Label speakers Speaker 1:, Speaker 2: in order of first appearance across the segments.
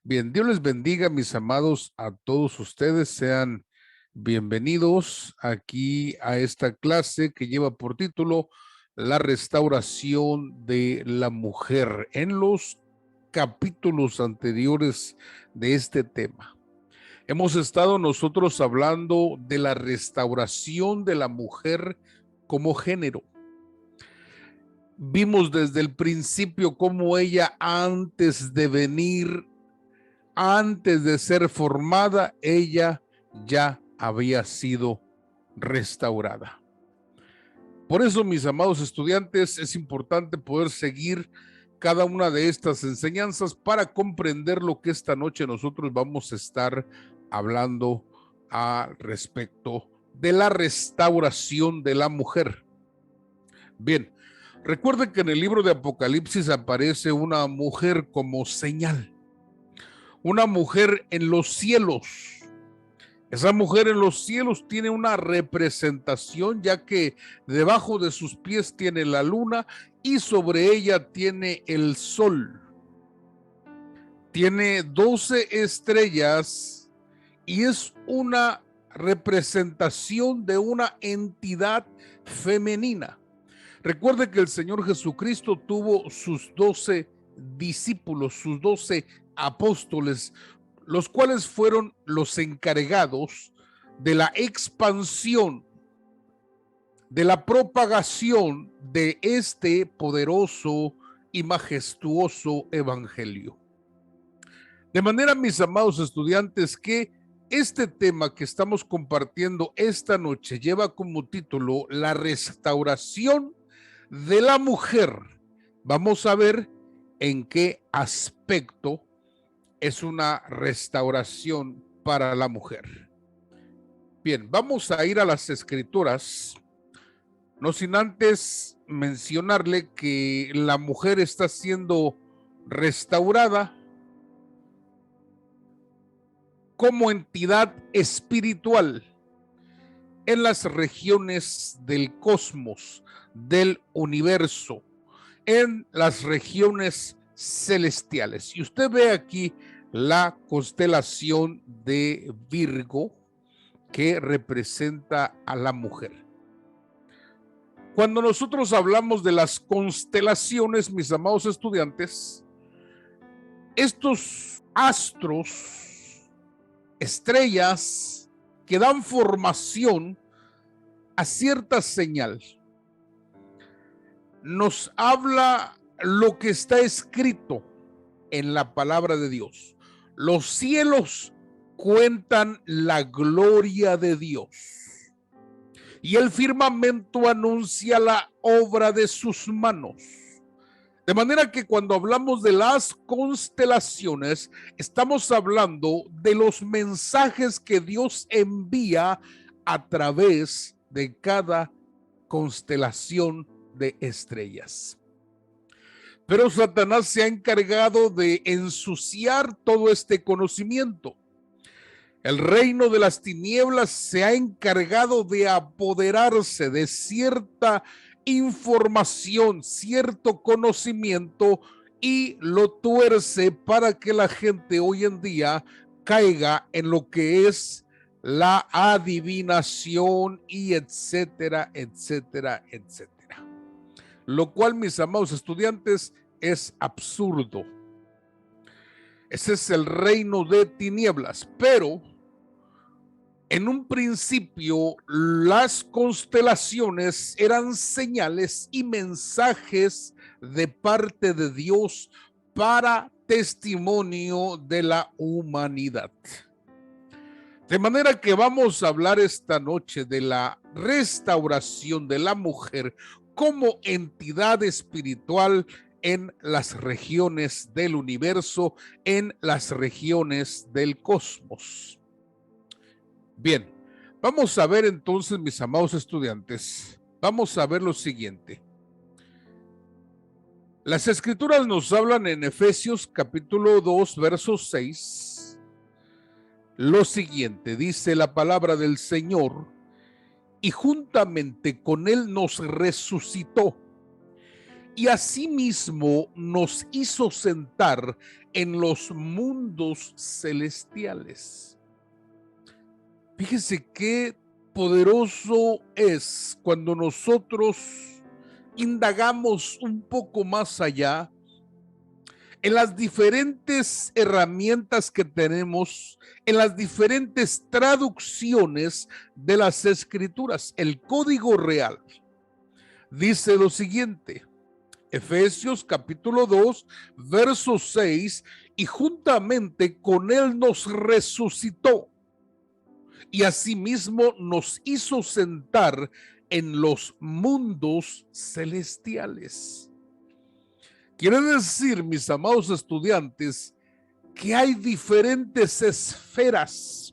Speaker 1: Bien, Dios les bendiga, mis amados, a todos ustedes. Sean bienvenidos aquí a esta clase que lleva por título La restauración de la mujer. En los capítulos anteriores de este tema, hemos estado nosotros hablando de la restauración de la mujer como género. Vimos desde el principio cómo ella antes de ser formada, ella ya había sido restaurada. Por eso, mis amados estudiantes, es importante poder seguir cada una de estas enseñanzas para comprender lo que esta noche nosotros vamos a estar hablando al respecto de la restauración de la mujer. Bien, recuerden que en el libro de Apocalipsis aparece una mujer como señal. Una mujer en los cielos. Esa mujer en los cielos tiene una representación, ya que debajo de sus pies tiene la luna y sobre ella tiene el sol. Tiene 12 estrellas y es una representación de una entidad femenina. Recuerde que el Señor Jesucristo tuvo sus 12 discípulos, sus 12 apóstoles, los cuales fueron los encargados de la expansión, de la propagación de este poderoso y majestuoso evangelio. De manera, mis amados estudiantes, que este tema que estamos compartiendo esta noche lleva como título La restauración de la mujer. Vamos a ver en qué aspecto es una restauración para la mujer. Bien, vamos a ir a las escrituras, no sin antes mencionarle que la mujer está siendo restaurada como entidad espiritual en las regiones del cosmos, del universo, en las regiones celestiales. Y usted ve aquí la constelación de Virgo, que representa a la mujer. Cuando nosotros hablamos de las constelaciones, mis amados estudiantes, estos astros, estrellas que dan formación a cierta señal, nos habla lo que está escrito en la palabra de Dios. Los cielos cuentan la gloria de Dios y el firmamento anuncia la obra de sus manos. De manera que cuando hablamos de las constelaciones, estamos hablando de los mensajes que Dios envía a través de cada constelación de estrellas. Pero Satanás se ha encargado de ensuciar todo este conocimiento. El reino de las tinieblas se ha encargado de apoderarse de cierta información, cierto conocimiento, y lo tuerce para que la gente hoy en día caiga en lo que es la adivinación y etcétera, etcétera, etcétera. Lo cual, mis amados estudiantes, es absurdo. Ese es el reino de tinieblas, pero en un principio las constelaciones eran señales y mensajes de parte de Dios para testimonio de la humanidad. De manera que vamos a hablar esta noche de la restauración de la mujer como entidad espiritual en las regiones del universo, en las regiones del cosmos. Bien, vamos a ver entonces, mis amados estudiantes, vamos a ver lo siguiente. Las escrituras nos hablan en Efesios capítulo 2, verso 6, lo siguiente, dice la palabra del Señor: y juntamente con él nos resucitó y asimismo nos hizo sentar en los mundos celestiales. Fíjese qué poderoso es cuando nosotros indagamos un poco más allá en las diferentes herramientas que tenemos, en las diferentes traducciones de las escrituras. El código real dice lo siguiente: Efesios capítulo 2, verso 6, y juntamente con él nos resucitó y asimismo nos hizo sentar en los mundos celestiales. Quiere decir, mis amados estudiantes, que hay diferentes esferas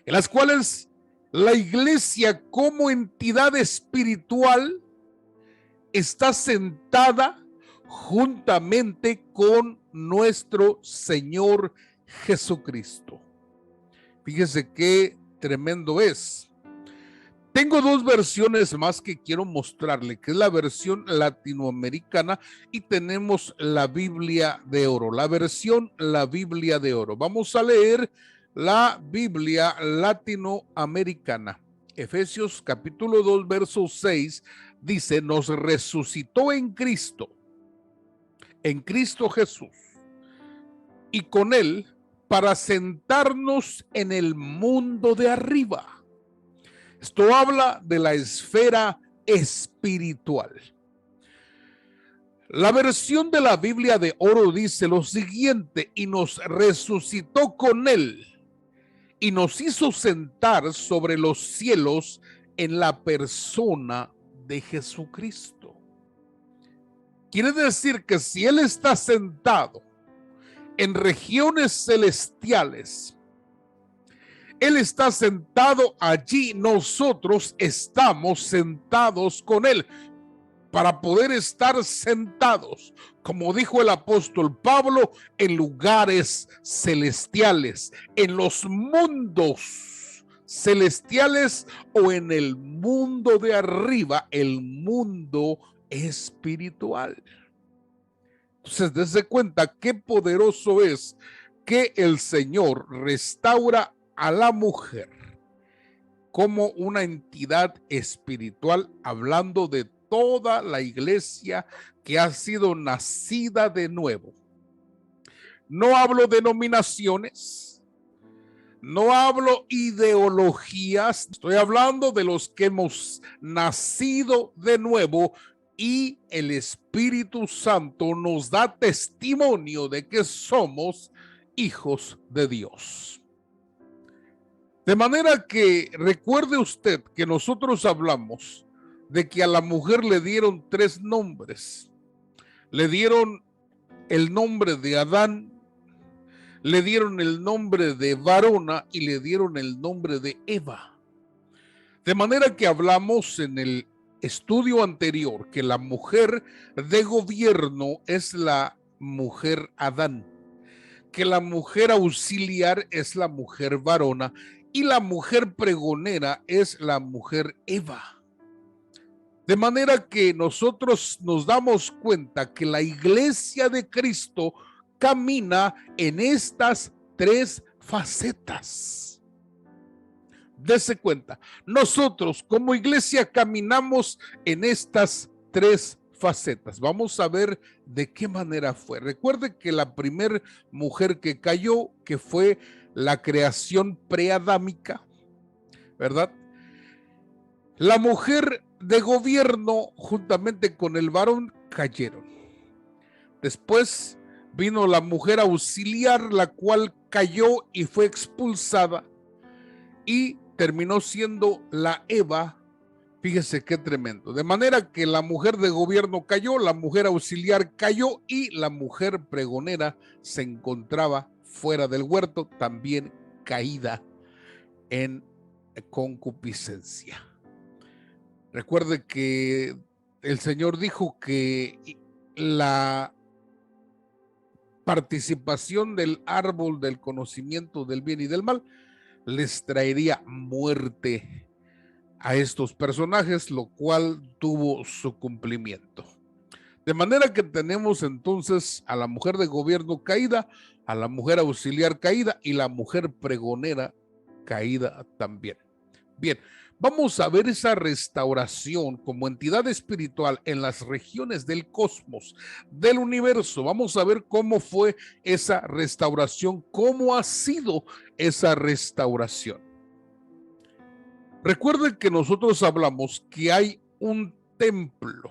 Speaker 1: en las cuales la iglesia como entidad espiritual está sentada juntamente con nuestro Señor Jesucristo. Fíjese qué tremendo es. Tengo dos versiones más que quiero mostrarle, que es la versión latinoamericana y tenemos la Biblia de oro, la Biblia de oro. Vamos a leer la Biblia latinoamericana. Efesios capítulo 2, verso 6 dice: nos resucitó en Cristo Jesús, y con él para sentarnos en el mundo de arriba. Esto habla de la esfera espiritual. La versión de la Biblia de oro dice lo siguiente: y nos resucitó con él y nos hizo sentar sobre los cielos en la persona de Jesucristo. Quiere decir que si él está sentado en regiones celestiales, él está sentado allí, nosotros estamos sentados con él. Para poder estar sentados, como dijo el apóstol Pablo, en lugares celestiales, en los mundos celestiales o en el mundo de arriba, el mundo espiritual. Entonces, dése cuenta qué poderoso es que el Señor restaura a la mujer como una entidad espiritual, hablando de toda la iglesia que ha sido nacida de nuevo. No hablo de denominaciones, no hablo ideologías, estoy hablando de los que hemos nacido de nuevo, y el Espíritu Santo nos da testimonio de que somos hijos de Dios. De manera que recuerde usted que nosotros hablamos de que a la mujer le dieron 3 nombres. Le dieron el nombre de Adán, le dieron el nombre de varona y le dieron el nombre de Eva. De manera que hablamos en el estudio anterior que la mujer de gobierno es la mujer Adán, que la mujer auxiliar es la mujer varona y la mujer pregonera es la mujer Eva. De manera que nosotros nos damos cuenta que la iglesia de Cristo camina en estas 3 facetas. Dese cuenta, nosotros como iglesia caminamos en estas 3 facetas. Vamos a ver de qué manera fue. Recuerde que la primer mujer que cayó, que fue la creación preadámica, ¿verdad? La mujer de gobierno juntamente con el varón cayeron. Después vino la mujer auxiliar, la cual cayó y fue expulsada y terminó siendo la Eva. Fíjese qué tremendo. De manera que la mujer de gobierno cayó, la mujer auxiliar cayó y la mujer pregonera se encontraba fuera del huerto, también caída en concupiscencia. Recuerde que el Señor dijo que la participación del árbol del conocimiento del bien y del mal les traería muerte a estos personajes, lo cual tuvo su cumplimiento. De manera que tenemos entonces a la mujer de gobierno caída, a la mujer auxiliar caída y la mujer pregonera caída también. Bien, vamos a ver esa restauración como entidad espiritual en las regiones del cosmos, del universo. Vamos a ver cómo fue esa restauración, cómo ha sido esa restauración. Recuerden que nosotros hablamos que hay un templo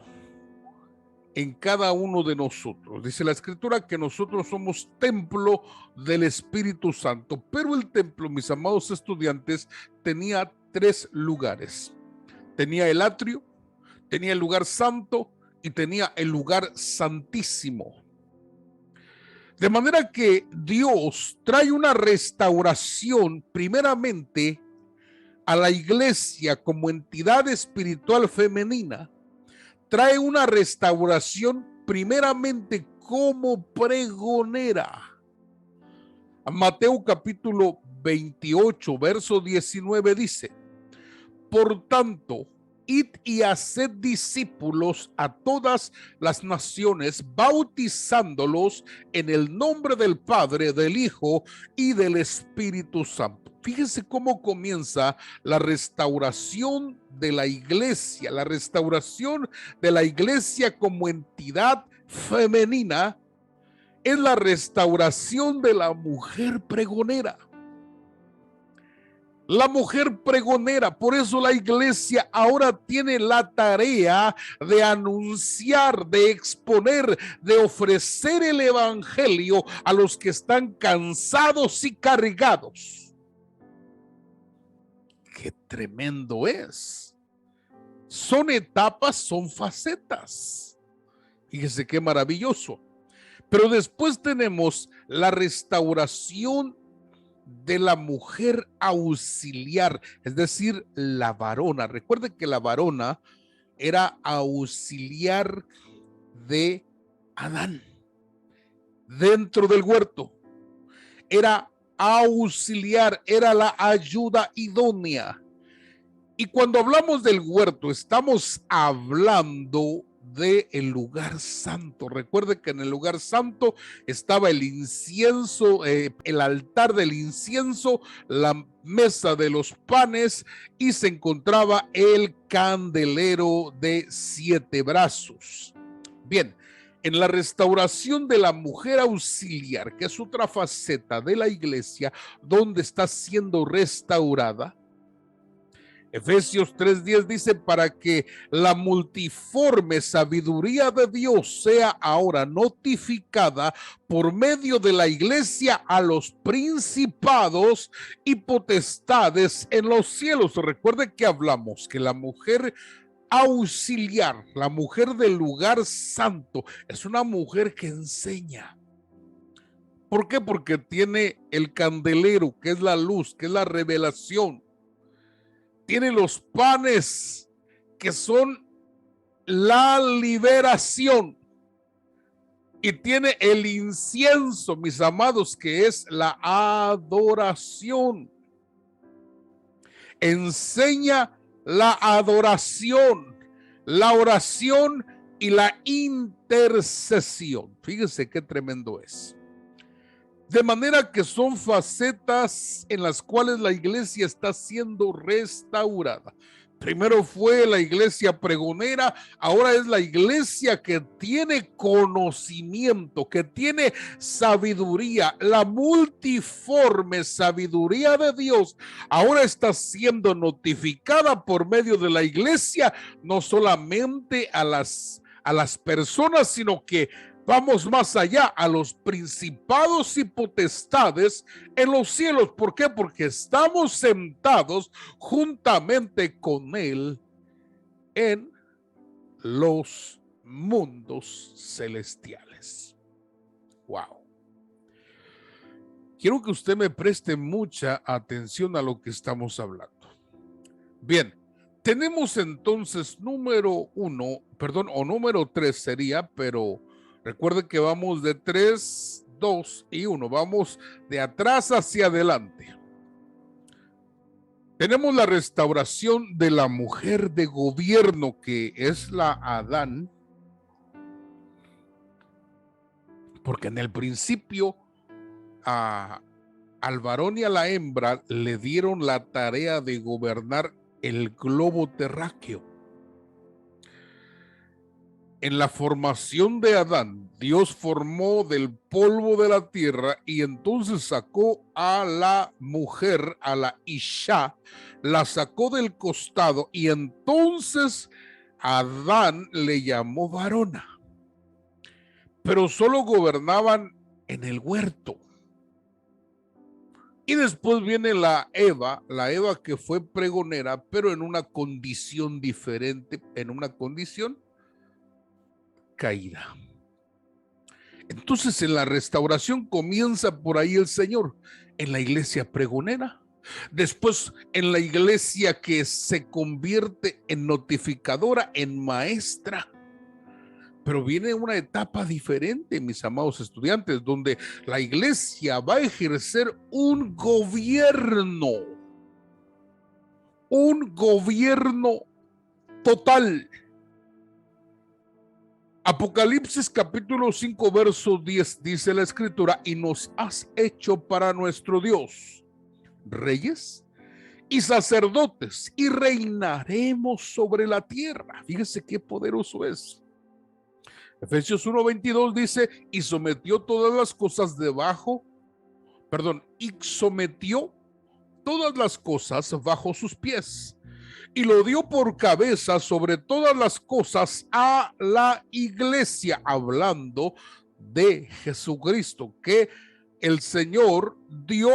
Speaker 1: en cada uno de nosotros. Dice la escritura que nosotros somos templo del Espíritu Santo, pero el templo, mis amados estudiantes, tenía 3 lugares. Tenía el atrio, tenía el lugar santo y tenía el lugar santísimo. De manera que Dios trae una restauración primeramente a la iglesia como entidad espiritual femenina. Trae una restauración primeramente como pregonera. Mateo capítulo 28, verso 19 dice: por tanto, id y haced discípulos a todas las naciones, bautizándolos en el nombre del Padre, del Hijo y del Espíritu Santo. Fíjense cómo comienza la restauración de la iglesia como entidad femenina, es la restauración de la mujer pregonera. La mujer pregonera, por eso la iglesia ahora tiene la tarea de anunciar, de exponer, de ofrecer el evangelio a los que están cansados y cargados. Qué tremendo es. Son etapas, son facetas. Fíjese qué maravilloso. Pero después tenemos la restauración de la mujer auxiliar, es decir, la varona. Recuerde que la varona era auxiliar de Adán dentro del huerto. Era auxiliar, era la ayuda idónea. Y cuando hablamos del huerto, estamos hablando del lugar santo. Recuerde que en el lugar santo estaba el incienso, el altar del incienso, la mesa de los panes y se encontraba el candelero de 7 brazos. Bien, en la restauración de la mujer auxiliar, que es otra faceta de la iglesia donde está siendo restaurada, Efesios 3:10 dice: para que la multiforme sabiduría de Dios sea ahora notificada por medio de la iglesia a los principados y potestades en los cielos. Recuerde que hablamos que la mujer auxiliar, la mujer del lugar santo, es una mujer que enseña. ¿Por qué? Porque tiene el candelero, que es la luz, que es la revelación. Tiene los panes, que son la liberación. Y tiene el incienso, mis amados, que es la adoración. Enseña la adoración, la oración y la intercesión. Fíjense qué tremendo es. De manera que son facetas en las cuales la iglesia está siendo restaurada. Primero fue la iglesia pregonera, ahora es la iglesia que tiene conocimiento, que tiene sabiduría. La multiforme sabiduría de Dios ahora está siendo notificada por medio de la iglesia, no solamente a las personas, sino que vamos más allá, a los principados y potestades en los cielos. ¿Por qué? Porque estamos sentados juntamente con Él en los mundos celestiales. Wow. Quiero que usted me preste mucha atención a lo que estamos hablando. Bien, tenemos entonces número 3 sería, pero recuerde que vamos de 3, 2 y 1. Vamos de atrás hacia adelante. Tenemos la restauración de la mujer de gobierno, que es la Adán. porque en el principio al varón y a la hembra le dieron la tarea de gobernar el globo terráqueo. En la formación de Adán, Dios formó del polvo de la tierra y entonces sacó a la mujer, a la Isha, la sacó del costado y entonces Adán le llamó varona. Pero solo gobernaban en el huerto. Y después viene la Eva que fue pregonera, pero en una condición diferente, en una condición caída. Entonces en la restauración comienza por ahí el Señor, en la iglesia pregonera, después en la iglesia que se convierte en notificadora, en maestra. Pero viene una etapa diferente, mis amados estudiantes, donde la iglesia va a ejercer un gobierno total. Apocalipsis capítulo 5 verso 10 dice la escritura: y nos has hecho para nuestro Dios reyes y sacerdotes y reinaremos sobre la tierra. Fíjese qué poderoso es. Efesios 1:22 dice: y sometió todas las cosas y sometió todas las cosas bajo sus pies y lo dio por cabeza sobre todas las cosas a la iglesia, hablando de Jesucristo, que el Señor dio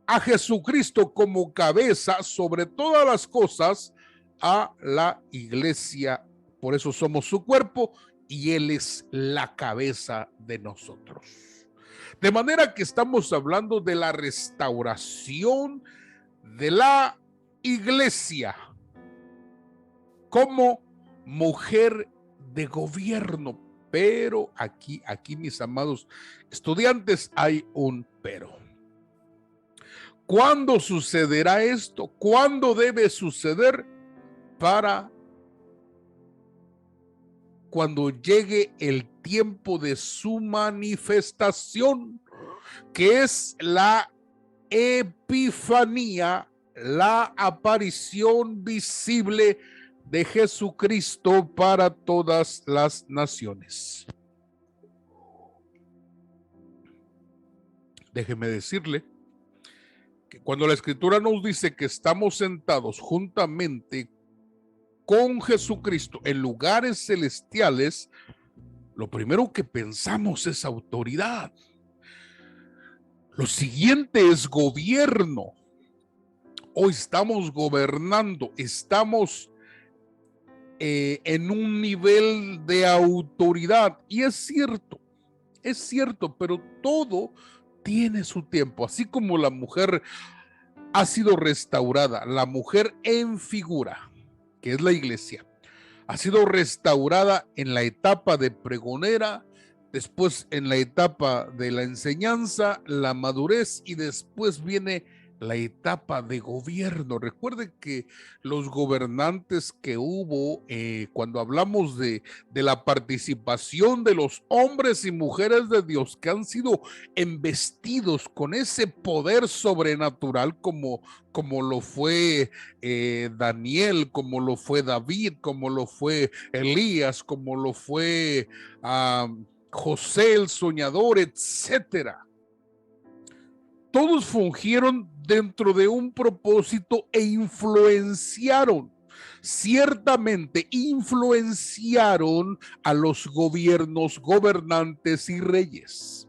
Speaker 1: a Jesucristo como cabeza sobre todas las cosas a la iglesia. Por eso somos su cuerpo y Él es la cabeza de nosotros. De manera que estamos hablando de la restauración de la iglesia como mujer de gobierno. Pero aquí, mis amados estudiantes, hay un pero. ¿Cuándo sucederá esto? ¿Cuándo debe suceder? Para cuando llegue el tiempo de su manifestación, que es la epifanía, la aparición visible de Jesucristo para todas las naciones. Déjeme decirle que cuando la Escritura nos dice que estamos sentados juntamente con Jesucristo en lugares celestiales, lo primero que pensamos es autoridad. Lo siguiente es gobierno. Hoy estamos gobernando, estamos en un nivel de autoridad. Y es cierto, pero todo tiene su tiempo. Así como la mujer ha sido restaurada, la mujer en figura, que es la iglesia, ha sido restaurada en la etapa de pregonera, después en la etapa de la enseñanza, la madurez y después viene la etapa de gobierno. Recuerde que los gobernantes que hubo, cuando hablamos de la participación de los hombres y mujeres de Dios que han sido embestidos con ese poder sobrenatural, como lo fue Daniel, como lo fue David, como lo fue Elías, como lo fue José el soñador, etcétera. Todos fungieron dentro de un propósito e influenciaron, ciertamente influenciaron a los gobiernos, gobernantes y reyes.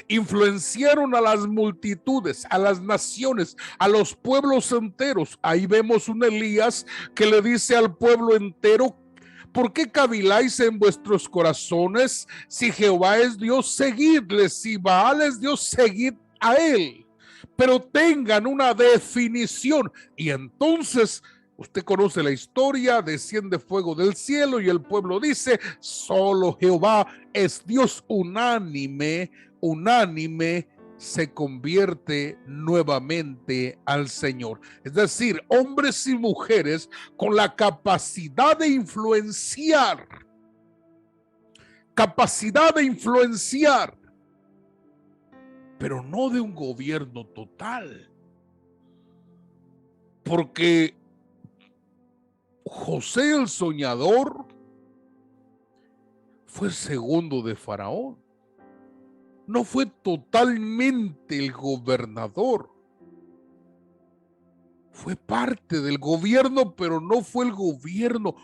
Speaker 1: Influenciaron a las multitudes, a las naciones, a los pueblos enteros. Ahí vemos un Elías que le dice al pueblo entero: ¿por qué caviláis en vuestros corazones? Si Jehová es Dios, seguidle; si Baal es Dios, seguid a él. Pero tengan una definición. Y entonces usted conoce la historia: desciende fuego del cielo y el pueblo dice: solo Jehová es Dios. Unánime se convierte nuevamente al Señor. Es decir, hombres y mujeres con la capacidad de influenciar capacidad de influenciar, pero no de un gobierno total. Porque José el soñador fue segundo de Faraón. No fue totalmente el gobernador. Fue parte del gobierno, pero no fue el gobierno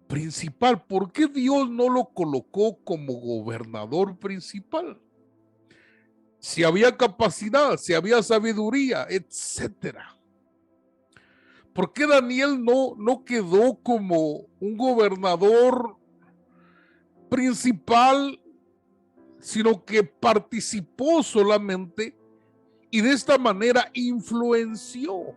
Speaker 1: principal. ¿Por qué Dios no lo colocó como gobernador principal? Si había capacidad, si había sabiduría, etcétera. ¿Por qué Daniel no quedó como un gobernador principal, sino que participó solamente y de esta manera influenció?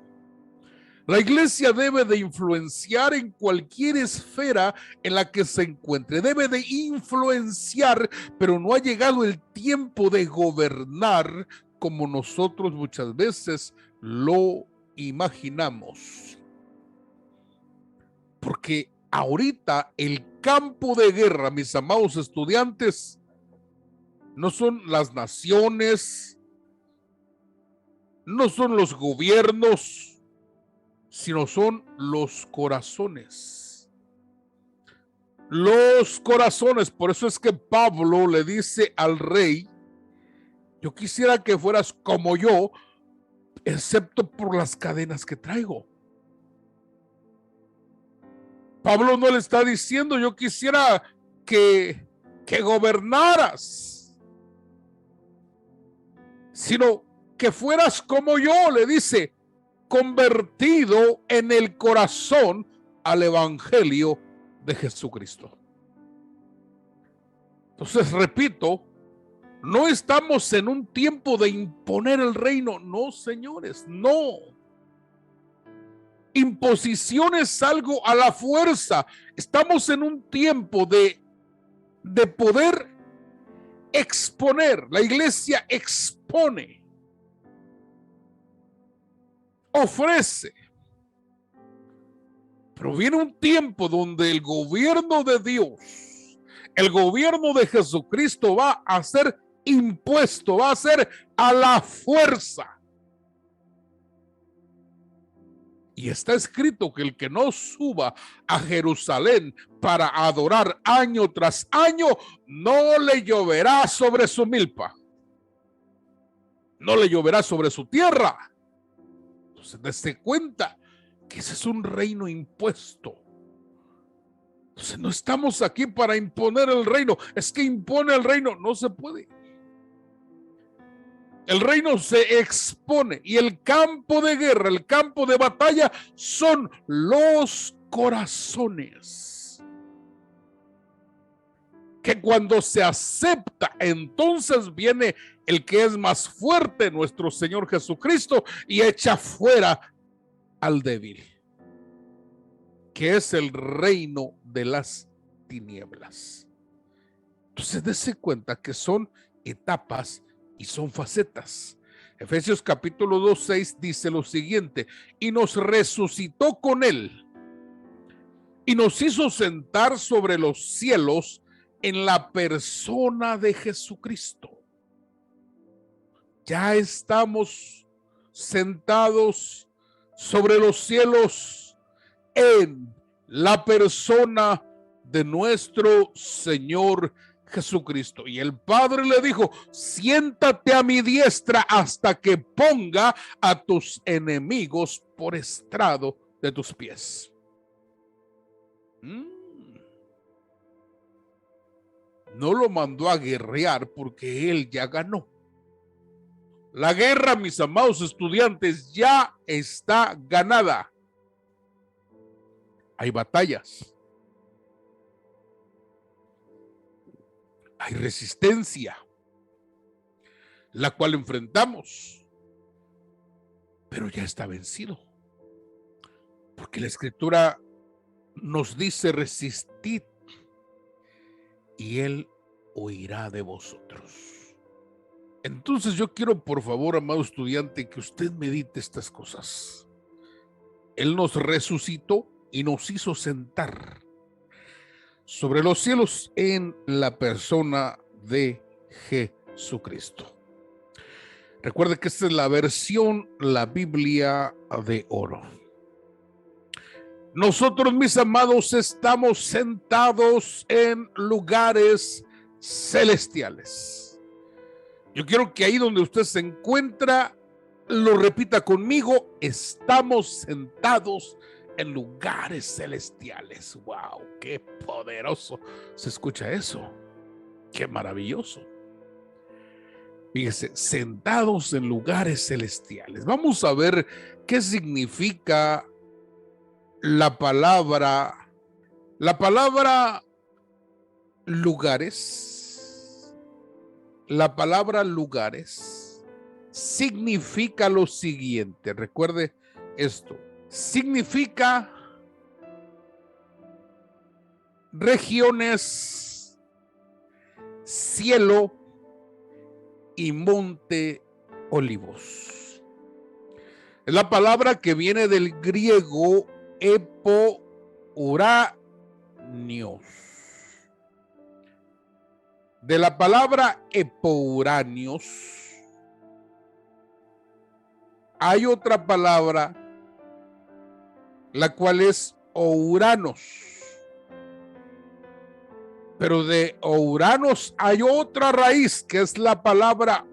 Speaker 1: La iglesia debe de influenciar en cualquier esfera en la que se encuentre. Debe de influenciar, pero no ha llegado el tiempo de gobernar como nosotros muchas veces lo imaginamos. Porque ahorita el campo de guerra, mis amados estudiantes, no son las naciones, no son los gobiernos, sino son los corazones. Los corazones, por eso es que Pablo le dice al rey: yo quisiera que fueras como yo, excepto por las cadenas que traigo. Pablo no le está diciendo: yo quisiera que gobernaras, sino que fueras como yo, le dice, convertido en el corazón al evangelio de Jesucristo. Entonces, repito, no estamos en un tiempo de imponer el reino. No, señores, no. Imposición es algo a la fuerza. Estamos en un tiempo de poder exponer. La iglesia expone, ofrece. Pero viene un tiempo donde el gobierno de Dios, el gobierno de Jesucristo va a ser impuesto, va a ser a la fuerza. Y está escrito que el que no suba a Jerusalén para adorar año tras año, no le lloverá sobre su milpa, no le lloverá sobre su tierra. Entonces, dése cuenta que ese es un reino impuesto. Entonces, no estamos aquí para imponer el reino. Es que impone el reino, no se puede. El reino se expone y el campo de guerra, el campo de batalla son los corazones. Que cuando se acepta, entonces viene el que es más fuerte, nuestro Señor Jesucristo, y echa fuera al débil, que es el reino de las tinieblas. Entonces, dése cuenta que son etapas y son facetas. Efesios capítulo 2:6 dice lo siguiente: y nos resucitó con él y nos hizo sentar sobre los cielos en la persona de Jesucristo. Ya estamos sentados sobre los cielos en la persona de nuestro Señor Jesucristo. Y el Padre le dijo: siéntate a mi diestra hasta que ponga a tus enemigos por estrado de tus pies. No lo mandó a guerrear porque él ya ganó. La guerra, mis amados estudiantes, ya está ganada. Hay batallas, hay resistencia, la cual enfrentamos, pero ya está vencido. Porque la Escritura nos dice: resistid y él huirá de vosotros. Entonces yo quiero, por favor, amado estudiante, que usted medite estas cosas. Él nos resucitó y nos hizo sentar sobre los cielos en la persona de Jesucristo. Recuerde que esta es la versión, la Biblia de oro. Nosotros, mis amados, estamos sentados en lugares celestiales. Yo quiero que ahí donde usted se encuentra, lo repita conmigo: estamos sentados en lugares celestiales. ¡Wow! ¡Qué poderoso se escucha eso! ¡Qué maravilloso! Fíjese, sentados en lugares celestiales. Vamos a ver qué significa la palabra lugares. La palabra lugares significa lo siguiente. Recuerde esto. Significa regiones, cielo y monte Olivos. Es la palabra que viene del griego epouranios. De la palabra epouranios hay otra palabra, la cual es ouranos. Pero de ouranos hay otra raíz, que es la palabra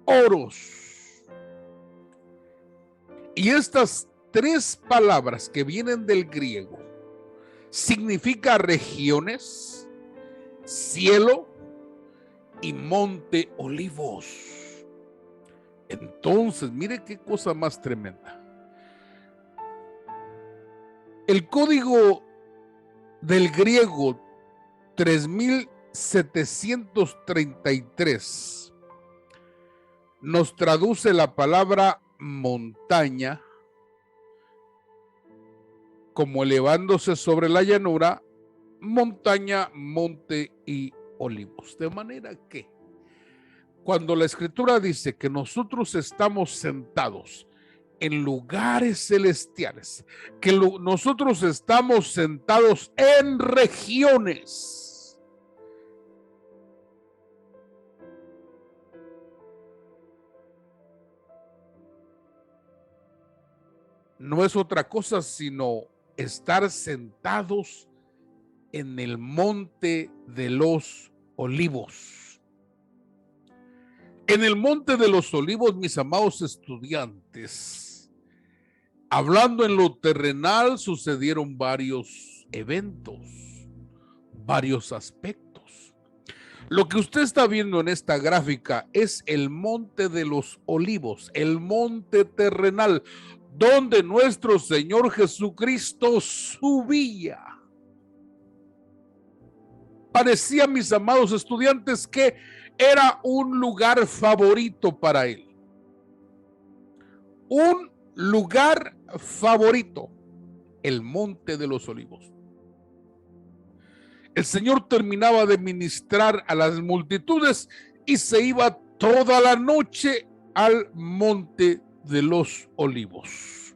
Speaker 1: oros. Y estas tres palabras que vienen del griego significa regiones, cielo y monte Olivos. Entonces, mire qué cosa más tremenda. El código del griego 3733 nos traduce la palabra montaña como elevándose sobre la llanura, montaña, monte y olivos. De manera que cuando la escritura dice que nosotros estamos sentados en lugares celestiales, que nosotros estamos sentados en regiones, no es otra cosa sino estar sentados en el monte de los olivos. En el monte de los olivos, mis amados estudiantes, hablando en lo terrenal, sucedieron varios eventos, varios aspectos. Lo que usted está viendo en esta gráfica es el monte de los olivos, el monte terrenal, donde nuestro Señor Jesucristo subía. Parecía, mis amados estudiantes, que era un lugar favorito para él. Un lugar favorito, el monte de los olivos. El Señor terminaba de ministrar a las multitudes y se iba toda la noche al monte de los olivos.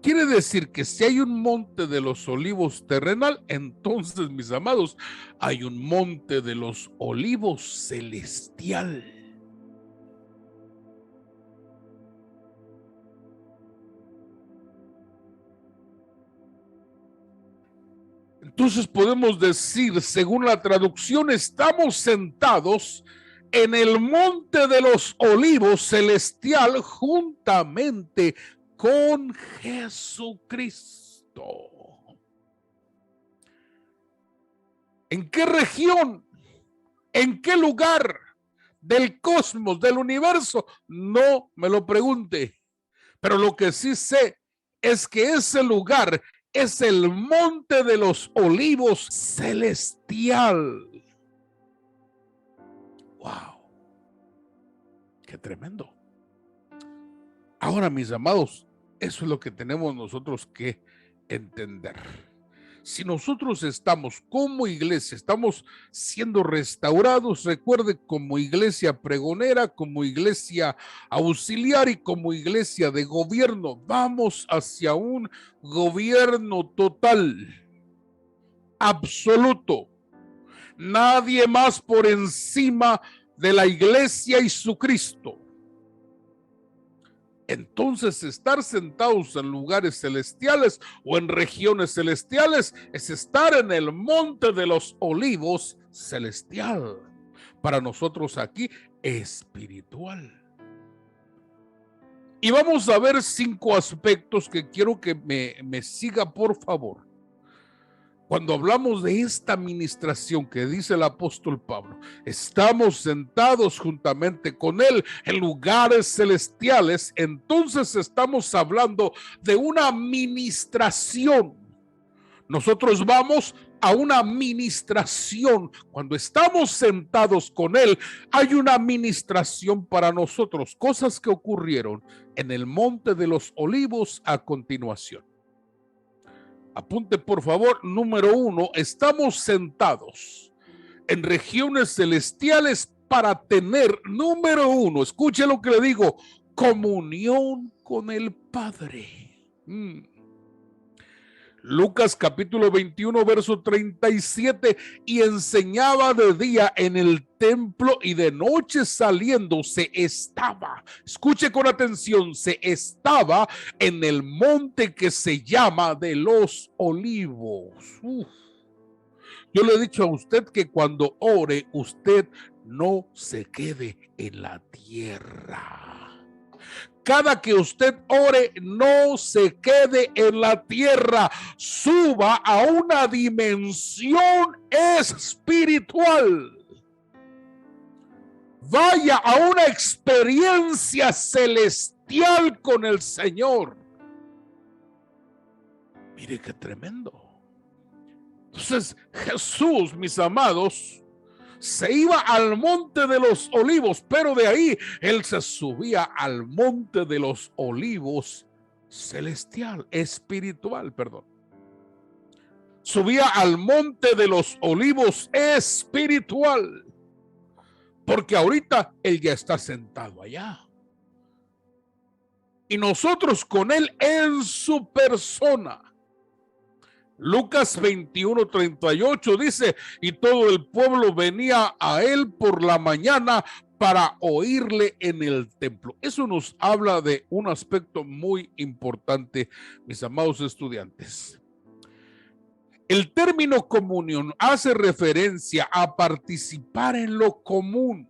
Speaker 1: Quiere decir que si hay un monte de los olivos terrenal, entonces, mis amados, hay un monte de los olivos celestial. Entonces podemos decir, según la traducción, estamos sentados en el monte de los olivos celestial juntamente con Jesucristo. ¿En qué región? ¿En qué lugar del cosmos, del universo? No me lo pregunte, pero lo que sí sé es que ese lugar es el monte de los olivos celestial. ¡Wow! ¡Qué tremendo! Ahora, mis amados, eso es lo que tenemos nosotros que entender. Si nosotros estamos como iglesia, estamos siendo restaurados, recuerde, como iglesia pregonera, como iglesia auxiliar y como iglesia de gobierno, vamos hacia un gobierno total. absoluto. Nadie más por encima de la iglesia y su Cristo. Entonces, estar sentados en lugares celestiales o en regiones celestiales es estar en el monte de los olivos celestial. Para nosotros aquí, espiritual. Y vamos a ver 5 aspectos que quiero que me siga, por favor. Cuando hablamos de esta administración que dice el apóstol Pablo, estamos sentados juntamente con él en lugares celestiales, entonces estamos hablando de una administración. Nosotros vamos a una administración. Cuando estamos sentados con él, hay una administración para nosotros, cosas que ocurrieron en el Monte de los Olivos a continuación. Apunte por favor, número 1, estamos sentados en regiones celestiales para tener, número 1, escuche lo que le digo, comunión con el Padre. Lucas capítulo 21 verso 37, y enseñaba de día en el templo y de noche saliendo se estaba, escuche con atención, se estaba en el monte que se llama de los Olivos. Yo le he dicho a usted que cuando ore, usted no se quede en la tierra. Cada que usted ore, no se quede en la tierra, suba a una dimensión espiritual. Vaya a una experiencia celestial con el Señor. Mire qué tremendo. Entonces Jesús, mis amados, se iba al monte de los olivos, pero de ahí él se subía al monte de los olivos celestial, espiritual, perdón. Subía al monte de los olivos espiritual, porque ahorita él ya está sentado allá. Y nosotros con él en su persona. Lucas 21:38 dice, y todo el pueblo venía a él por la mañana para oírle en el templo. Eso nos habla de un aspecto muy importante, mis amados estudiantes. El término comunión hace referencia a participar en lo común.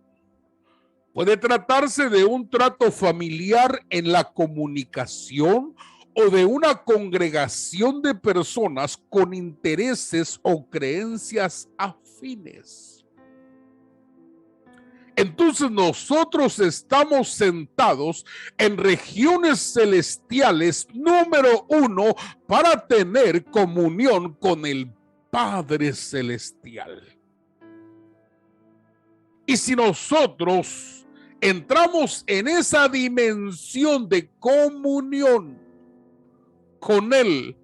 Speaker 1: Puede tratarse de un trato familiar en la comunicación o de una congregación de personas con intereses o creencias afines. Entonces nosotros estamos sentados en regiones celestiales, número 1, para tener comunión con el Padre Celestial. Y si nosotros entramos en esa dimensión de comunión con él,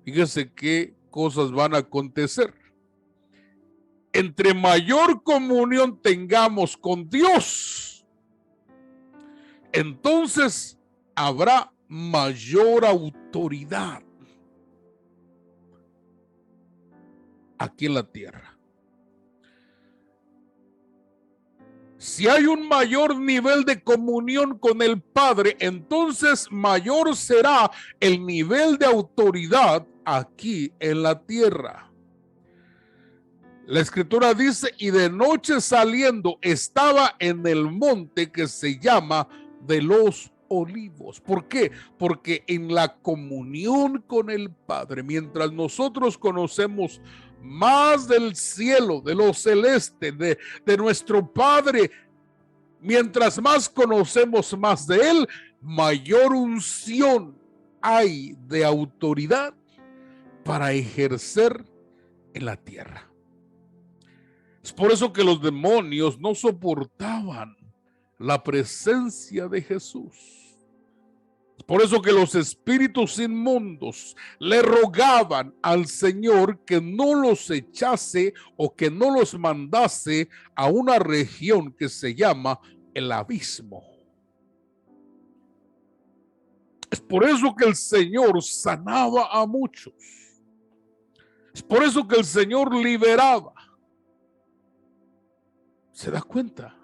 Speaker 1: fíjese qué cosas van a acontecer. Entre mayor comunión tengamos con Dios, entonces habrá mayor autoridad aquí en la tierra. Si hay un mayor nivel de comunión con el Padre, entonces mayor será el nivel de autoridad aquí en la tierra. La escritura dice, y de noche saliendo estaba en el monte que se llama de los Olivos. ¿Por qué? Porque en la comunión con el Padre, mientras nosotros conocemos más del cielo, de lo celeste, de nuestro Padre, mientras más conocemos más de Él, mayor unción hay de autoridad para ejercer en la tierra. Es por eso que los demonios no soportaban la presencia de Jesús. Por eso que los espíritus inmundos le rogaban al Señor que no los echase o que no los mandase a una región que se llama el abismo. Es por eso que el Señor sanaba a muchos. Es por eso que el Señor liberaba. ¿Se da cuenta?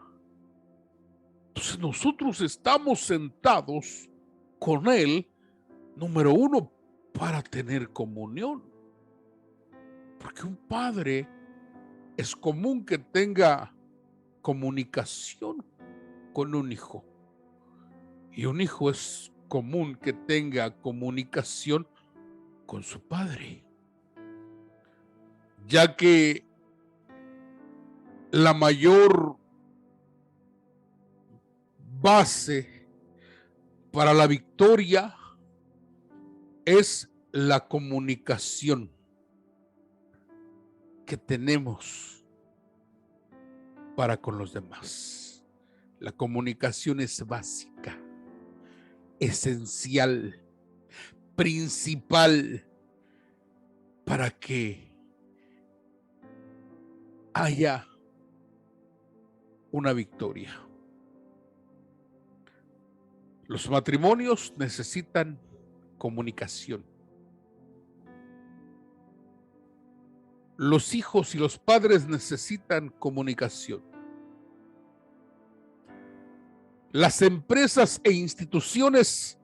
Speaker 1: Entonces nosotros estamos sentados con Él, número uno, para tener comunión. Porque un padre es común que tenga comunicación con un hijo. Y un hijo es común que tenga comunicación con su padre. Ya que la mayor base para la victoria es la comunicación que tenemos para con los demás. La comunicación es básica, esencial, principal para que haya una victoria. Los matrimonios necesitan comunicación. Los hijos y los padres necesitan comunicación. Las empresas e instituciones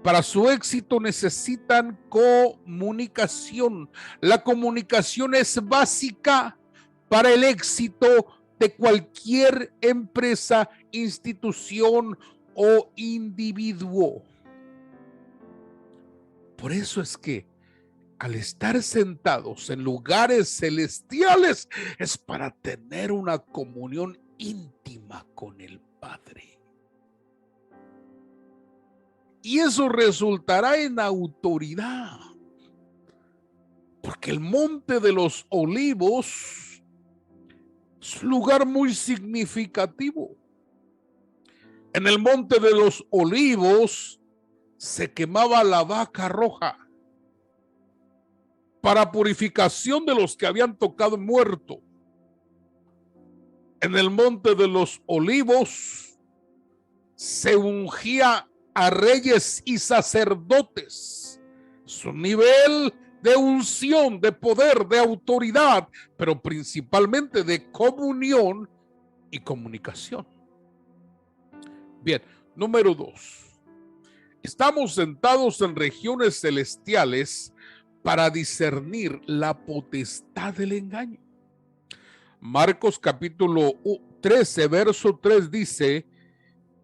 Speaker 1: para su éxito necesitan comunicación. La comunicación es básica para el éxito de cualquier empresa, institución o individuo. Por eso es que al estar sentados en lugares celestiales es para tener una comunión íntima con el Padre. Y eso resultará en autoridad. Porque el Monte de los Olivos es un lugar muy significativo. En el Monte de los Olivos se quemaba la vaca roja para purificación de los que habían tocado muerto. En el Monte de los Olivos se ungía a reyes y sacerdotes. Su nivel de unción, de poder, de autoridad, pero principalmente de comunión y comunicación. Bien, número 2. Estamos sentados en regiones celestiales para discernir la potestad del engaño. Marcos capítulo 13, verso 3 dice: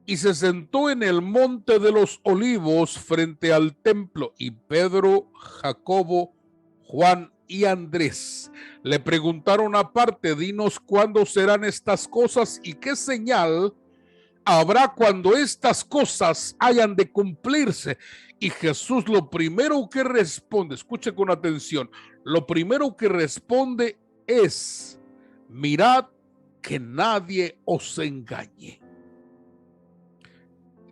Speaker 1: y se sentó en el monte de los olivos frente al templo, y Pedro, Jacobo, Juan y Andrés le preguntaron aparte: dinos cuándo serán estas cosas y qué señal habrá cuando estas cosas hayan de cumplirse. Y Jesús lo primero que responde, escuche con atención, lo primero que responde es: mirad que nadie os engañe.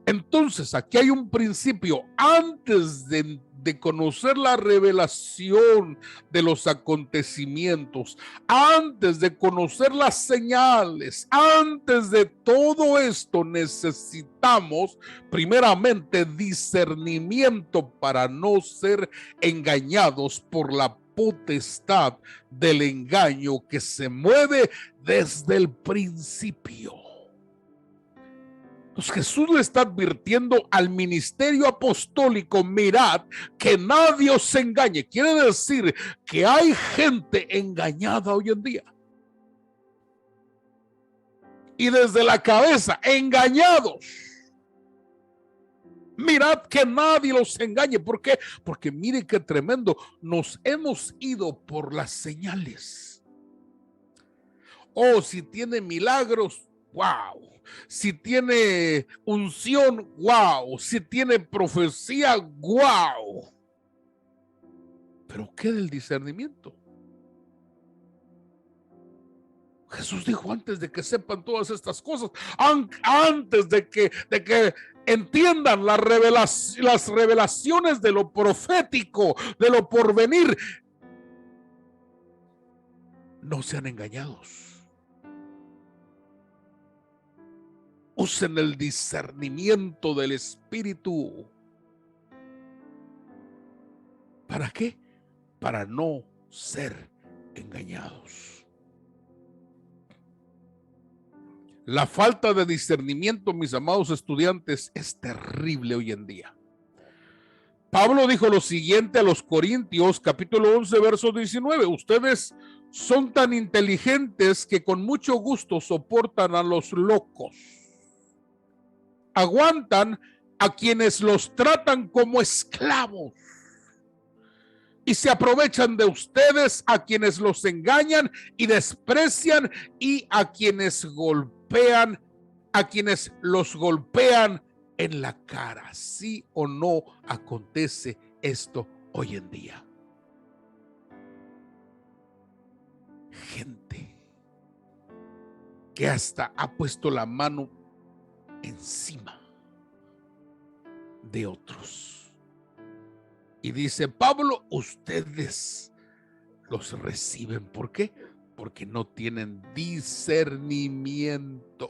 Speaker 1: Entonces, aquí hay un principio. Antes de conocer la revelación de los acontecimientos, antes de conocer las señales, antes de todo esto, necesitamos primeramente discernimiento para no ser engañados por la potestad del engaño que se mueve desde el principio. Entonces Jesús le está advirtiendo al ministerio apostólico: mirad que nadie os engañe. Quiere decir que hay gente engañada hoy en día. Y desde la cabeza, engañados. Mirad que nadie los engañe. ¿Por qué? Porque mire qué tremendo. Nos hemos ido por las señales. Oh, si tiene milagros, wow. Si tiene unción, wow. Si tiene profecía, wow. Pero ¿qué del discernimiento? Jesús dijo: antes de que sepan todas estas cosas, antes de que entiendan las revelaciones de lo profético, de lo porvenir, no sean engañados. Usen el discernimiento del Espíritu. ¿Para qué? Para no ser engañados. La falta de discernimiento, mis amados estudiantes, es terrible hoy en día. Pablo dijo lo siguiente a los Corintios, capítulo 11, verso 19. Ustedes son tan inteligentes que con mucho gusto soportan a los locos. Aguantan a quienes los tratan como esclavos y se aprovechan de ustedes, a quienes los engañan y desprecian, y a quienes golpean, a quienes los golpean en la cara. ¿Sí o no acontece esto hoy en día? Gente que hasta ha puesto la mano encima de otros. Y dice Pablo, ustedes los reciben. ¿Por qué? Porque no tienen discernimiento.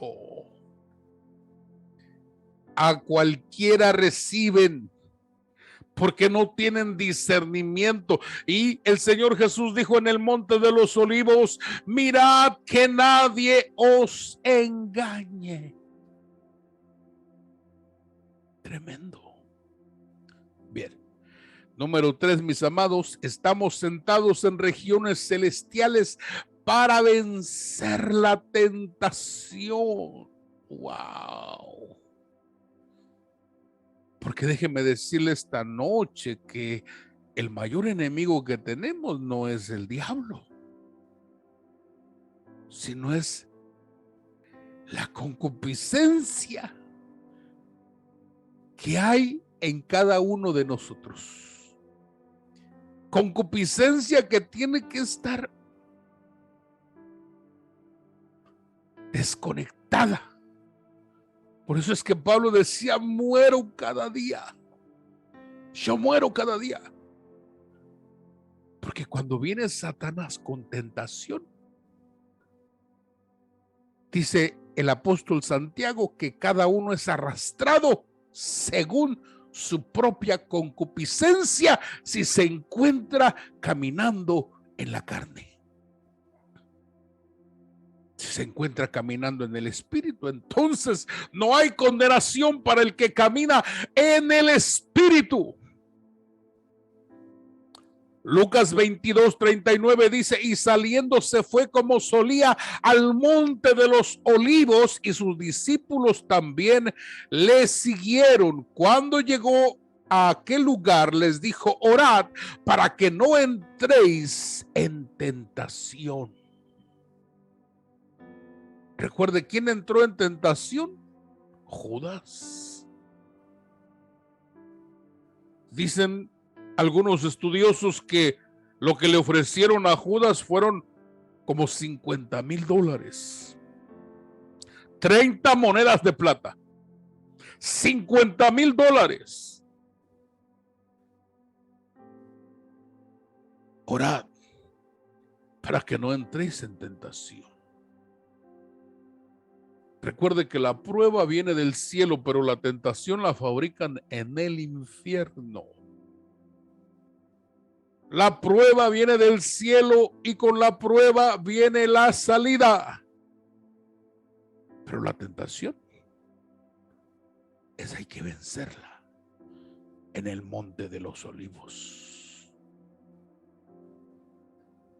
Speaker 1: A cualquiera reciben porque no tienen discernimiento. Y el Señor Jesús dijo en el Monte de los Olivos, mirad que nadie os engañe. Tremendo. Bien. Número 3, mis amados, estamos sentados en regiones celestiales para vencer la tentación. Wow. Porque déjeme decirle esta noche que el mayor enemigo que tenemos no es el diablo, sino es la concupiscencia que hay en cada uno de nosotros. Concupiscencia que tiene que estar desconectada. Por eso es que Pablo decía, muero cada día. Yo muero cada día. Porque cuando viene Satanás con tentación, dice el apóstol Santiago que cada uno es arrastrado según su propia concupiscencia si se encuentra caminando en la carne. Si se encuentra caminando en el espíritu, entonces no hay condenación para el que camina en el espíritu. Lucas 22:39 dice, y saliendo se fue como solía al monte de los olivos, y sus discípulos también le siguieron. Cuando llegó a aquel lugar, les dijo, orad para que no entréis en tentación. Recuerde, ¿quién entró en tentación? Judas. Dicen algunos estudiosos que lo que le ofrecieron a Judas fueron como $50,000. 30 monedas de plata. $50,000. Orad para que no entréis en tentación. Recuerde que la prueba viene del cielo, pero la tentación la fabrican en el infierno. La prueba viene del cielo y con la prueba viene la salida. Pero la tentación, esa hay que vencerla en el Monte de los Olivos.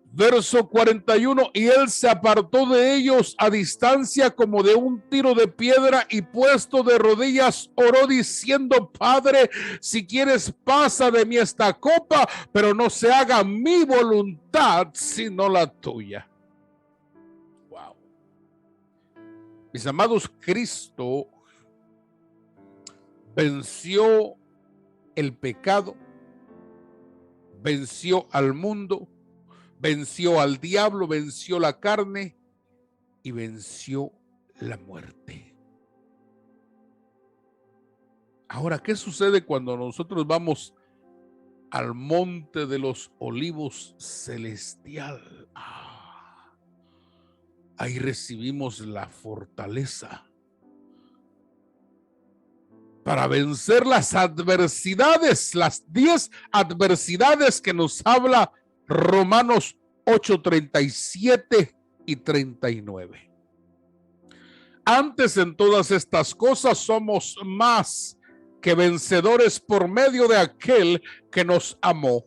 Speaker 1: Verso 41, y él se apartó de ellos a distancia como de un tiro de piedra, y puesto de rodillas oró diciendo, Padre, si quieres pasa de mí esta copa, pero no se haga mi voluntad sino la tuya. Wow. Mis amados, Cristo venció el pecado, venció al mundo, venció al diablo, venció la carne y venció la muerte. Ahora, ¿qué sucede cuando nosotros vamos al Monte de los Olivos celestial? Ahí recibimos la fortaleza para vencer las adversidades, las 10 adversidades que nos habla Romanos 8:37 y 39. Antes en todas estas cosas somos más que vencedores por medio de aquel que nos amó.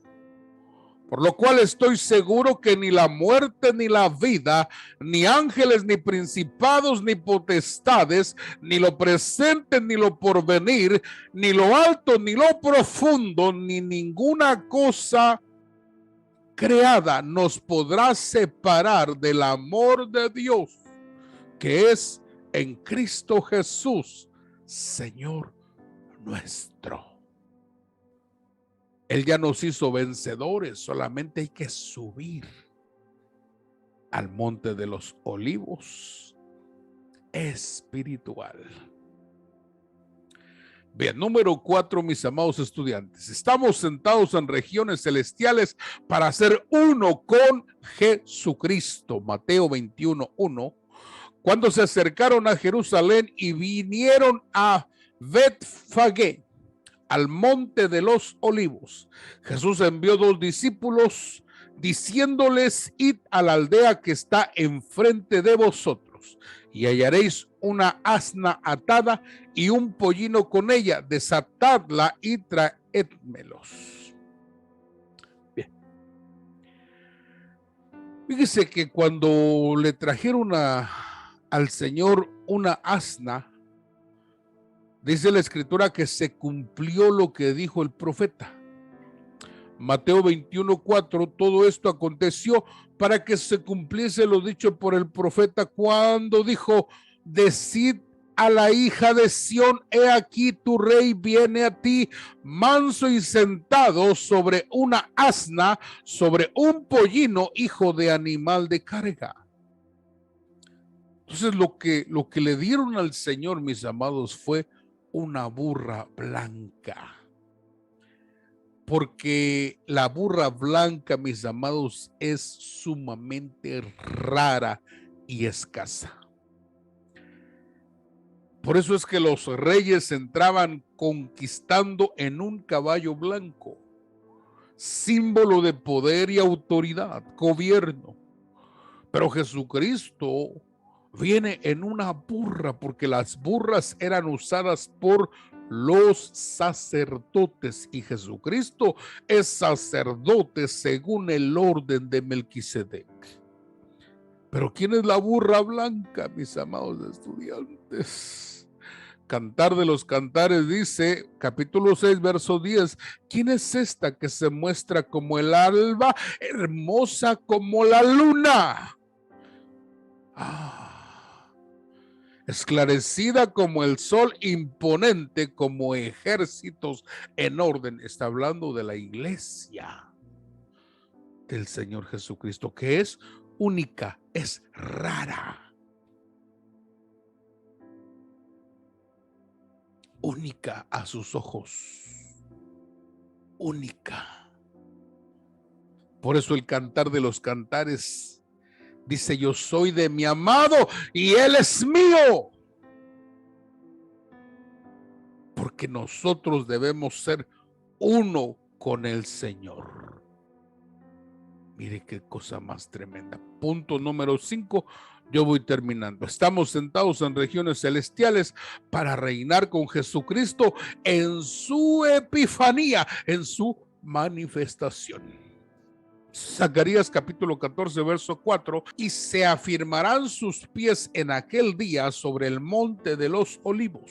Speaker 1: Por lo cual estoy seguro que ni la muerte ni la vida, ni ángeles, ni principados, ni potestades, ni lo presente, ni lo porvenir, ni lo alto, ni lo profundo, ni ninguna cosa creada nos podrá separar del amor de Dios, que es en Cristo Jesús, Señor nuestro. Él ya nos hizo vencedores, solamente hay que subir al monte de los olivos espiritual. Bien, número 4, mis amados estudiantes. Estamos sentados en regiones celestiales para ser uno con Jesucristo. Mateo 21:1. Cuando se acercaron a Jerusalén y vinieron a Betfagé, al monte de los olivos, Jesús envió 2 discípulos diciéndoles: id a la aldea que está enfrente de vosotros y hallaréis una asna atada y un pollino con ella, desatadla y traédmelos. Bien. Fíjese que cuando le trajeron al Señor una asna, dice la escritura que se cumplió lo que dijo el profeta. Mateo 21:4, todo esto aconteció para que se cumpliese lo dicho por el profeta cuando dijo: decid a la hija de Sión, he aquí tu rey viene a ti, manso y sentado sobre una asna, sobre un pollino, hijo de animal de carga. Entonces lo que le dieron al Señor, mis amados, fue una burra blanca. Porque la burra blanca, mis amados, es sumamente rara y escasa. Por eso es que los reyes entraban conquistando en un caballo blanco, símbolo de poder y autoridad, gobierno. Pero Jesucristo viene en una burra, porque las burras eran usadas por los sacerdotes y Jesucristo es sacerdote según el orden de Melquisedec. Pero ¿quién es la burra blanca, mis amados estudiantes? Cantar de los Cantares dice, capítulo 6, verso 10, ¿quién es esta que se muestra como el alba, hermosa como la luna? Esclarecida como el sol, imponente como ejércitos en orden. Está hablando de la iglesia del Señor Jesucristo, que es única, es rara. Única a sus ojos. Única. Por eso el Cantar de los Cantares dice: yo soy de mi amado y él es mío. Porque nosotros debemos ser uno con el Señor. Mire qué cosa más tremenda. Punto número 5. Yo voy terminando. Estamos sentados en regiones celestiales para reinar con Jesucristo en su epifanía, en su manifestación. Zacarías capítulo 14, verso 4, y se afirmarán sus pies en aquel día sobre el monte de los olivos,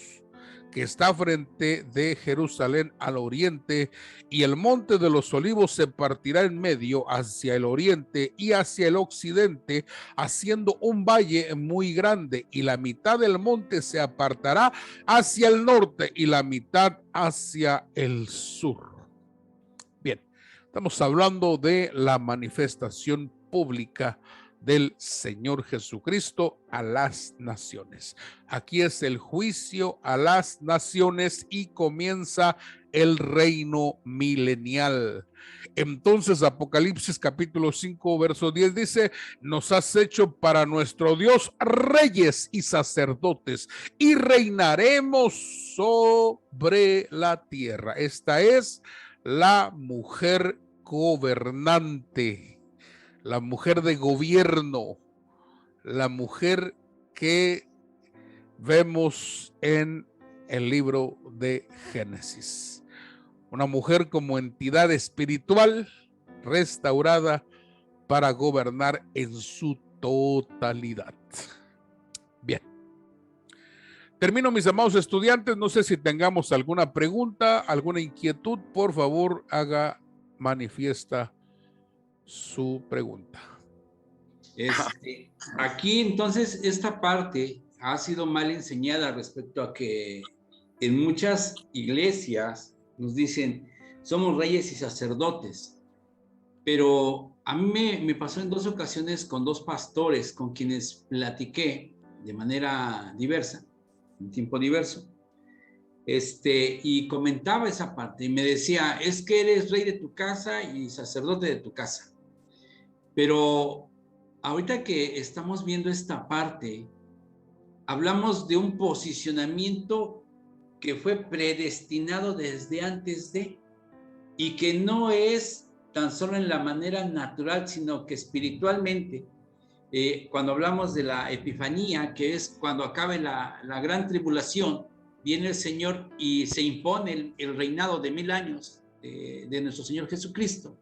Speaker 1: que está frente de Jerusalén al oriente, y el monte de los olivos se partirá en medio hacia el oriente y hacia el occidente, haciendo un valle muy grande, y la mitad del monte se apartará hacia el norte y la mitad hacia el sur. Bien, estamos hablando de la manifestación pública del Señor Jesucristo a las naciones. Aquí es el juicio a las naciones y comienza el reino milenial. Entonces Apocalipsis capítulo 5 verso 10 dice: nos has hecho para nuestro Dios reyes y sacerdotes y reinaremos sobre la tierra. Esta es la mujer gobernante, la mujer de gobierno, la mujer que vemos en el libro de Génesis. Una mujer como entidad espiritual restaurada para gobernar en su totalidad. Bien. Termino, mis amados estudiantes. No sé si tengamos alguna pregunta, alguna inquietud. Por favor, manifiesta su pregunta.
Speaker 2: Aquí entonces esta parte ha sido mal enseñada respecto a que en muchas iglesias nos dicen somos reyes y sacerdotes, pero a mí me pasó en 2 ocasiones con 2 pastores con quienes platiqué de manera diversa, en tiempo diverso, y comentaba esa parte y me decía, es que eres rey de tu casa y sacerdote de tu casa, pero ahorita que estamos viendo esta parte, hablamos de un posicionamiento que fue predestinado desde antes de, y que no es tan solo en la manera natural, sino que espiritualmente, cuando hablamos de la epifanía, que es cuando acabe la gran tribulación, viene el Señor y se impone el reinado de 1000 años de nuestro Señor Jesucristo.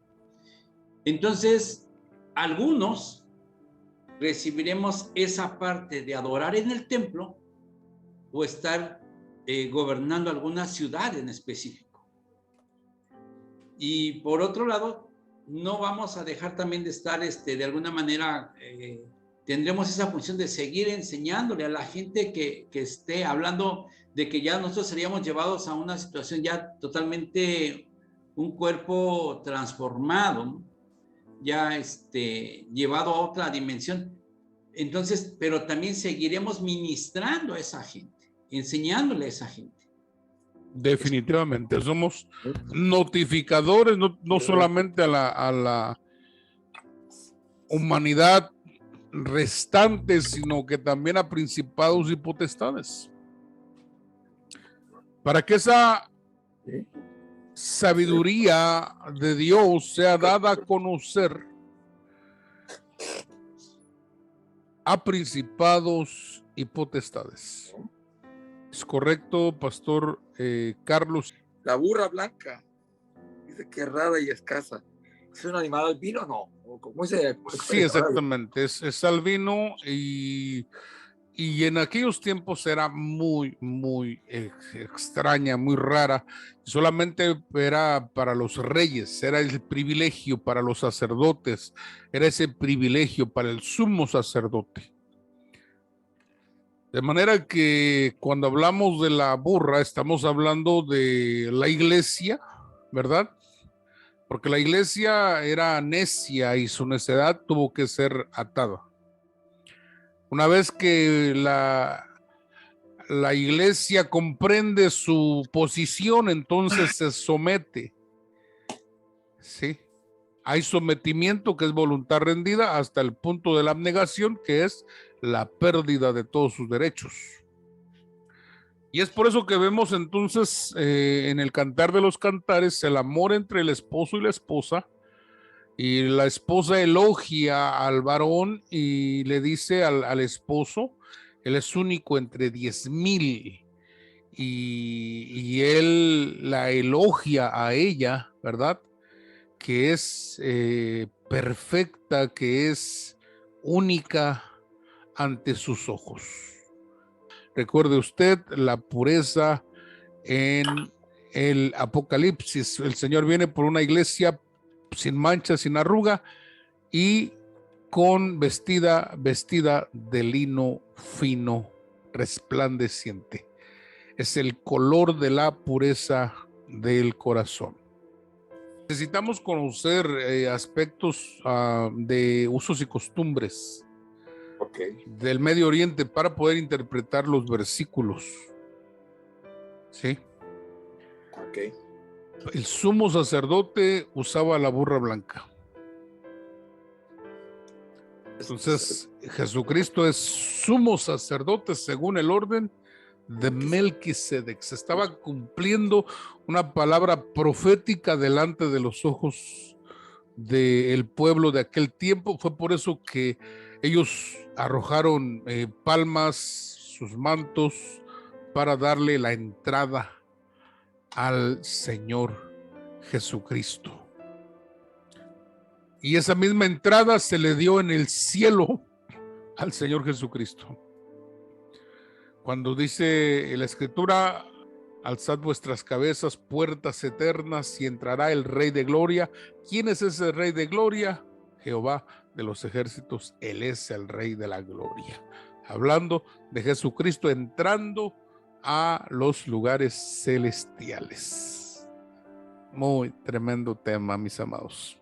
Speaker 2: Entonces, algunos recibiremos esa parte de adorar en el templo o estar gobernando alguna ciudad en específico. Y por otro lado, no vamos a dejar también de estar, de alguna manera, tendremos esa función de seguir enseñándole a la gente que esté hablando de que ya nosotros seríamos llevados a una situación ya totalmente, un cuerpo transformado, ¿no? Ya llevado a otra dimensión. Entonces, pero también seguiremos ministrando a esa gente, enseñándole a esa gente.
Speaker 1: Definitivamente, somos notificadores, no solamente a la humanidad restante, sino que también a principados y potestades. Para que esa sabiduría de Dios sea dada a conocer a principados y potestades. ¿Es correcto, Pastor Carlos?
Speaker 3: La burra blanca, dice que es rara y escasa. ¿Es un animal albino o no? ¿Cómo
Speaker 1: sí, exactamente, es albino y en aquellos tiempos era muy extraña, muy rara. Solamente era para los reyes, era el privilegio para los sacerdotes, era ese privilegio para el sumo sacerdote. De manera que cuando hablamos de la burra, estamos hablando de la iglesia, ¿verdad? Porque la iglesia era necia y su necedad tuvo que ser atada. Una vez que la iglesia comprende su posición, entonces se somete. ¿Sí? Hay sometimiento, que es voluntad rendida, hasta el punto de la abnegación, que es la pérdida de todos sus derechos. Y es por eso que vemos entonces en el Cantar de los Cantares el amor entre el esposo y la esposa, y la esposa elogia al varón y le dice al esposo, él es único entre 10,000, y él la elogia a ella, ¿verdad? Que es perfecta, que es única ante sus ojos. Recuerde usted la pureza en el Apocalipsis. El Señor viene por una iglesia sin mancha, sin arruga y con vestida de lino fino, resplandeciente. Es el color de la pureza del corazón. Necesitamos conocer aspectos de usos y costumbres del Medio Oriente para poder interpretar los versículos. ¿Sí? El sumo sacerdote usaba la burra blanca. Entonces, Jesucristo es sumo sacerdote según el orden de Melquisedec. Se estaba cumpliendo una palabra profética delante de los ojos del pueblo de aquel tiempo. Fue por eso que ellos arrojaron palmas, sus mantos, para darle la entrada al Señor Jesucristo. Y esa misma entrada se le dio en el cielo al Señor Jesucristo. Cuando dice la Escritura: alzad vuestras cabezas, puertas eternas, y entrará el Rey de Gloria. ¿Quién es ese Rey de Gloria? Jehová de los ejércitos. Él es el Rey de la Gloria. Hablando de Jesucristo entrando a los lugares celestiales. Muy tremendo tema, mis amados.